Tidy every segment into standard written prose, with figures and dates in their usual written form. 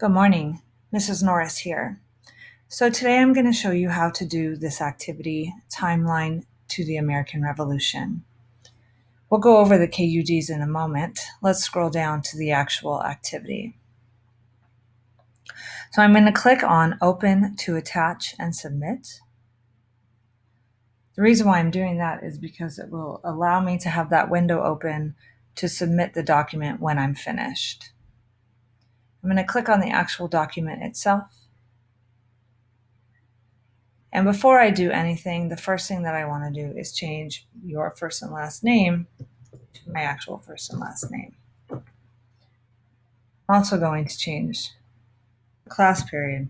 Good morning, Mrs. Norris here. So today I'm going to show you how to do this activity, Timeline to the American Revolution. We'll go over the KUDs in a moment. Let's scroll down to the actual activity. So I'm going to click on Open to Attach and Submit. The reason why I'm doing that is because it will allow me to have that window open to submit the document when I'm finished. I'm going to click on the actual document itself. And before I do anything, the first thing that I want to do is change your first and last name to my actual first and last name. I'm also going to change the class period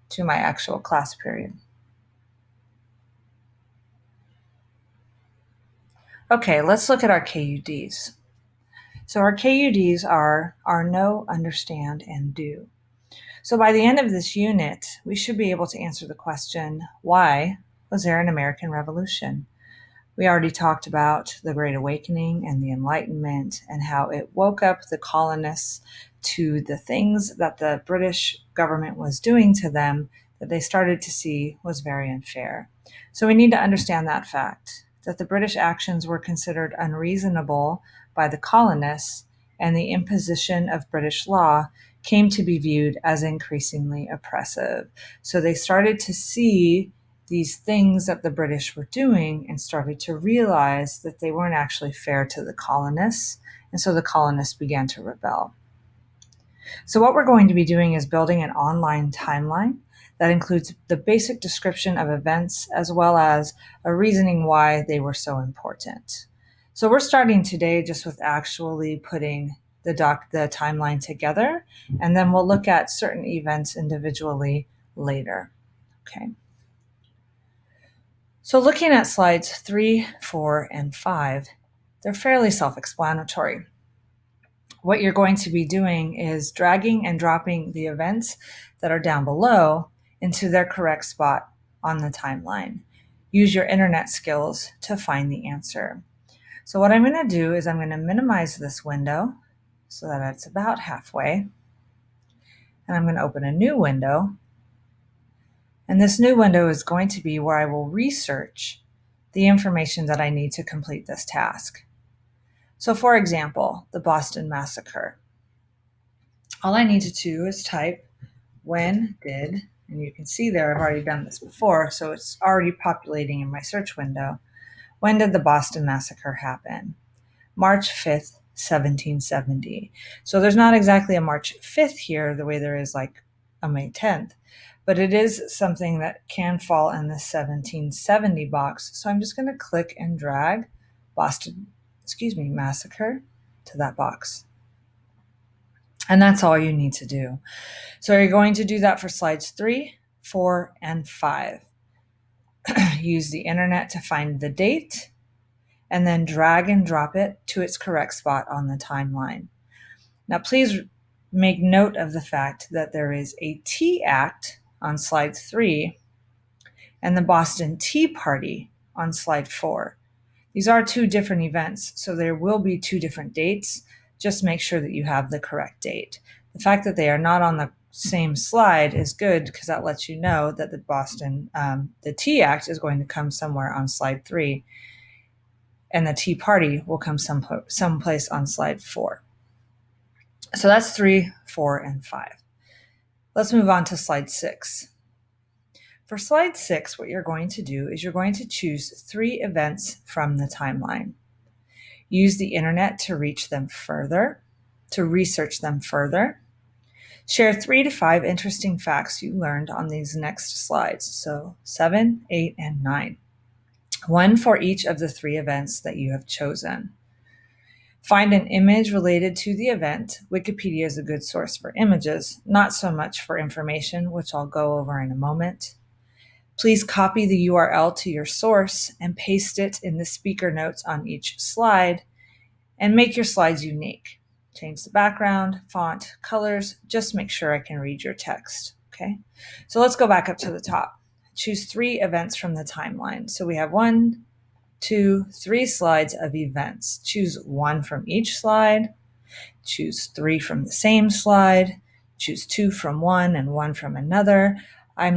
to my actual class period. Okay, let's look at our KUDs. So our KUDs are know, understand, and do. So by the end of this unit, we should be able to answer the question, why was there an American Revolution? We already talked about the Great Awakening and the Enlightenment and how it woke up the colonists to the things that the British government was doing to them that they started to see was very unfair. So we need to understand that fact, that the British actions were considered unreasonable by the colonists, and the imposition of British law came to be viewed as increasingly oppressive. So they started to see these things that the British were doing and started to realize that they weren't actually fair to the colonists. And so the colonists began to rebel. So what we're going to be doing is building an online timeline that includes the basic description of events as well as a reasoning why they were so important. So we're starting today just with actually putting the timeline together, and then we'll look at certain events individually later. Okay. So looking at slides 3, 4, and 5, they're fairly self-explanatory. What you're going to be doing is dragging and dropping the events that are down below into their correct spot on the timeline. Use your internet skills to find the answer. So what I'm going to do is I'm going to minimize this window so that it's about halfway. And I'm going to open a new window. And this new window is going to be where I will research the information that I need to complete this task. So for example, the Boston Massacre. All I need to do is type when did, and you can see there I've already done this before, so it's already populating in my search window. When did the Boston Massacre happen? March 5th, 1770. So there's not exactly a March 5th here the way there is like a May 10th, but it is something that can fall in the 1770 box. So I'm just going to click and drag Massacre to that box. And that's all you need to do. So you're going to do that for slides 3, 4, and 5. Use the internet to find the date, and then drag and drop it to its correct spot on the timeline. Now, please make note of the fact that there is a Tea Act on slide 3 and the Boston Tea Party on slide 4. These are two different events, so there will be two different dates. Just make sure that you have the correct date. The fact that they are not on the same slide is good because that lets you know that the Tea Act is going to come somewhere on slide 3, and the Tea Party will come someplace on slide 4. So that's 3, 4, and 5. Let's move on to slide 6. For slide 6, what you're going to do is you're going to choose 3 events from the timeline. Use the internet to reach them further, to research them further. Share 3 to 5 interesting facts you learned on these next slides, so 7, 8, and 9. 1 for each of the 3 events that you have chosen. Find an image related to the event. Wikipedia is a good source for images, not so much for information, which I'll go over in a moment. Please copy the URL to your source and paste it in the speaker notes on each slide, and make your slides unique. Change the background, font, colors, just make sure I can read your text, okay? So let's go back up to the top. Choose 3 events from the timeline. So we have 1, 2, 3 slides of events. Choose 1 from each slide, choose 3 from the same slide, choose 2 from one and 1 from another. I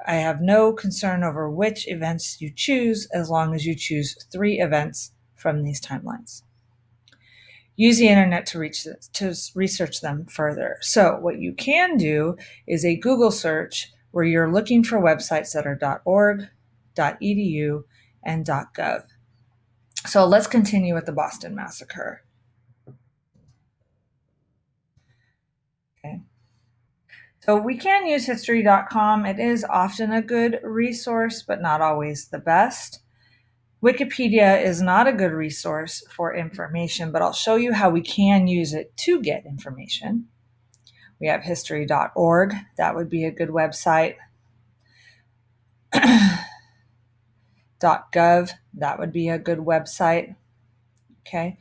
have no concern over which events you choose as long as you choose 3 events from these timelines. Use the internet to research them further. So what you can do is a Google search where you're looking for websites that are .org, .edu, and .gov. So let's continue with the Boston Massacre. Okay. So we can use history.com. It is often a good resource, but not always the best. Wikipedia is not a good resource for information, but I'll show you how we can use it to get information. We have history.org. That would be a good website. .gov. That would be a good website. Okay.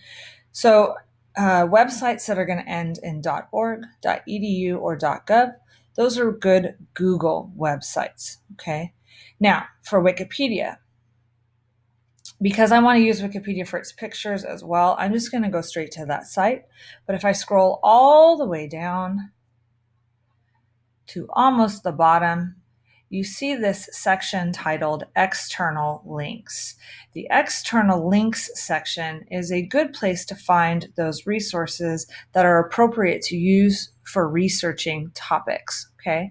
So websites that are going to end in .org, .edu, or .gov, those are good Google websites. Okay. Now, for Wikipedia, because I want to use Wikipedia for its pictures as well, I'm just going to go straight to that site. But if I scroll all the way down to almost the bottom, you see this section titled External Links. The External Links section is a good place to find those resources that are appropriate to use for researching topics. Okay,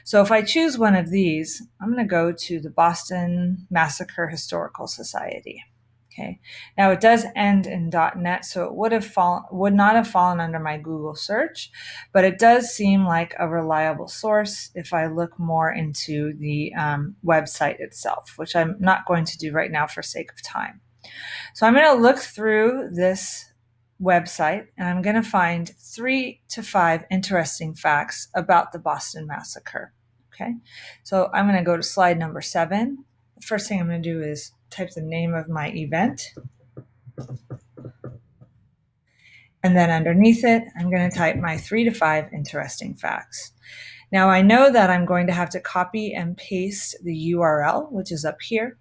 so if I choose one of these, I'm going to go to the Boston Massacre Historical Society. Okay, now it does end in .net, so it would not have fallen under my Google search, but it does seem like a reliable source if I look more into the website itself, which I'm not going to do right now for sake of time. So I'm going to look through this website and I'm going to find 3 to 5 interesting facts about the Boston Massacre. Okay, so I'm going to go to slide number 7. The first thing I'm going to do is type the name of my event. And then underneath it, I'm going to type my 3 to 5 interesting facts. Now I know that I'm going to have to copy and paste the URL, which is up here,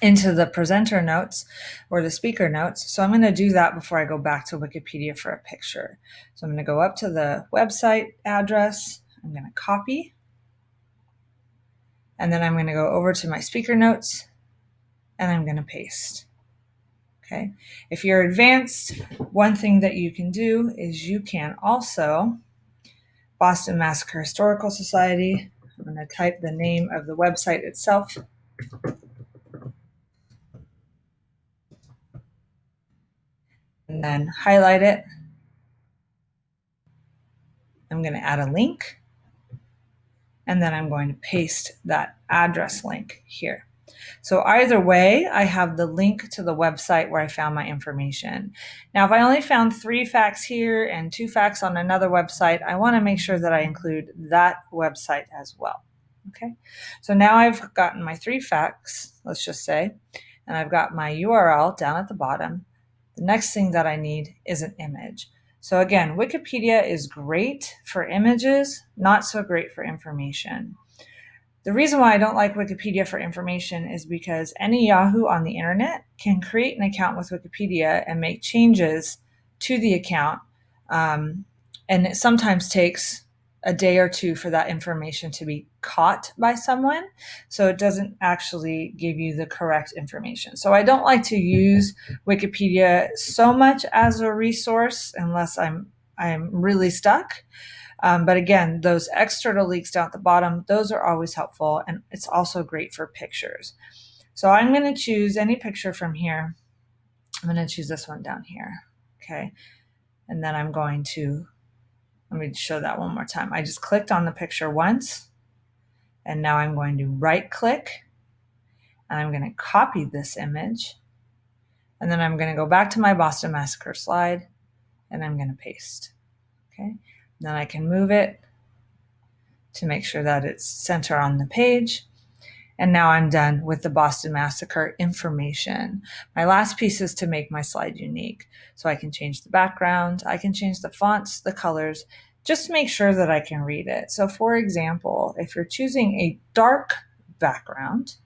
into the presenter notes or the speaker notes. So I'm going to do that before I go back to Wikipedia for a picture. So I'm going to go up to the website address. I'm going to copy. And then I'm going to go over to my speaker notes and I'm going to paste. Okay. If you're advanced, one thing that you can do is you can also, Boston Massacre Historical Society, I'm going to type the name of the website itself. And then highlight it. I'm going to add a link. And then I'm going to paste that address link here. So either way, I have the link to the website where I found my information. Now, if I only found 3 facts here and 2 facts on another website, I want to make sure that I include that website as well. Okay, so now I've gotten my 3 facts, let's just say, and I've got my URL down at the bottom. The next thing that I need is an image. So again, Wikipedia is great for images, not so great for information. The reason why I don't like Wikipedia for information is because any Yahoo on the internet can create an account with Wikipedia and make changes to the account. And it sometimes takes a day or 2 for that information to be caught by someone. So it doesn't actually give you the correct information. So I don't like to use Wikipedia so much as a resource unless I'm really stuck. But again, those external links down at the bottom, those are always helpful. And it's also great for pictures. So I'm going to choose any picture from here. I'm going to choose this one down here. Okay. And then I'm going to, let me show that one more time. I just clicked on the picture once. And now I'm going to right click. And I'm going to copy this image. And then I'm going to go back to my Boston Massacre slide. And I'm going to paste. Okay. Then I can move it to make sure that it's center on the page. And now I'm done with the Boston Massacre information. My last piece is to make my slide unique. So I can change the background, I can change the fonts, the colors, just to make sure that I can read it. So for example, if you're choosing a dark background,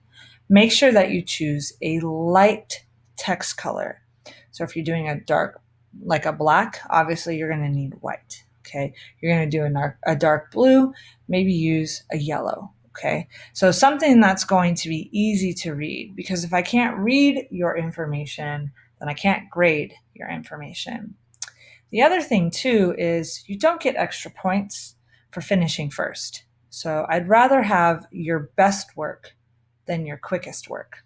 make sure that you choose a light text color. So if you're doing a dark, like a black, obviously you're going to need white. Okay, you're going to do a dark blue, maybe use a yellow. Okay, so something that's going to be easy to read, because if I can't read your information, then I can't grade your information. The other thing too is you don't get extra points for finishing first. So I'd rather have your best work than your quickest work.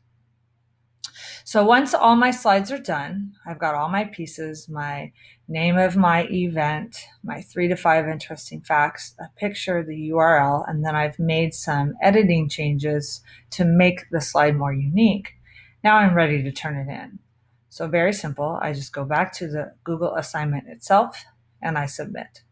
So once all my slides are done, I've got all my pieces, my name of my event, my 3 to 5 interesting facts, a picture, the URL, and then I've made some editing changes to make the slide more unique. Now I'm ready to turn it in. So very simple. I just go back to the Google assignment itself and I submit.